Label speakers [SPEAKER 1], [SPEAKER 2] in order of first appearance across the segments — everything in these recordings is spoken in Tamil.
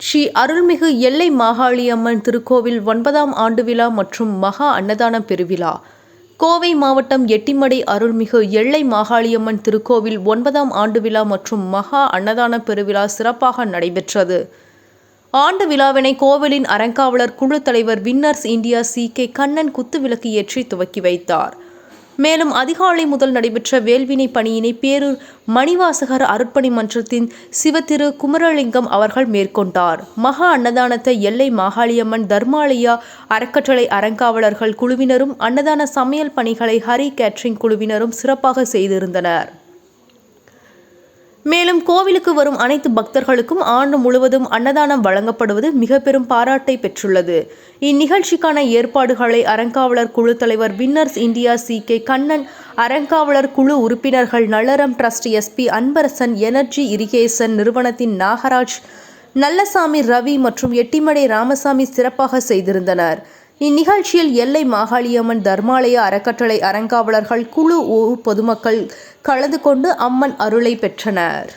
[SPEAKER 1] ஸ்ரீ அருள்மிகு எல்லை மாகாளியம்மன் திருக்கோவில் 9ஆம் ஆண்டு விழா மற்றும் மகா அன்னதான பெருவிழா. கோவை மாவட்டம் எட்டிமடை அருள்மிகு எல்லை மாகாளியம்மன் திருக்கோவில் 9ஆம் ஆண்டு விழா மற்றும் மகா அன்னதான பெருவிழா சிறப்பாக நடைபெற்றது. ஆண்டு விழாவினை கோவிலின் அறங்காவலர் குழு தலைவர் வின்னர்ஸ் இந்தியா சி.கே. கண்ணன் குத்துவிளக்கு ஏற்றி துவக்கி வைத்தார். மேலும் அதிகாலை முதல் நடைபெற்ற வேள்வினை பணியினை பேரூர் மணிவாசகர் அருட்பணி மன்றத்தின் சிவத்திரு குமரலிங்கம் அவர்கள் மேற்கொண்டார். மகா அன்னதானத்தை எல்லை மாகாளியம்மன் தர்மாலயா அறக்கட்டளை அறங்காவலர்கள் குழுவினரும் அன்னதான சமையல் பணிகளை ஹரி கேட்டரிங் குழுவினரும் சிறப்பாக செய்திருந்தனர். மேலும் கோவிலுக்கு வரும் அனைத்து பக்தர்களுக்கும் ஆண்டு முழுவதும் அன்னதானம் வழங்கப்படுவது மிக பெரும் பாராட்டை பெற்றுள்ளது. இந்நிகழ்ச்சிக்கான ஏற்பாடுகளை அறங்காவலர் குழு தலைவர் வின்னர்ஸ் இந்தியா சி.கே. கண்ணன், அறங்காவலர் குழு உறுப்பினர்கள் Nallaram trust S P. Anbarasan, energy irrigation நிறுவனத்தின் நாகராஜ், நல்லசாமி ரவி மற்றும் எட்டிமடை ராமசாமி சிறப்பாக செய்திருந்தனர். இந்நிகழ்ச்சியில் எல்லை மாகாளியம்மன் தர்மாலயா அறக்கட்டளை அறங்காவலர்கள் குழு ஊர் பொதுமக்கள் கலந்து கொண்டு அம்மன் அருளை பெற்றனர்.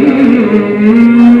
[SPEAKER 2] Thank you.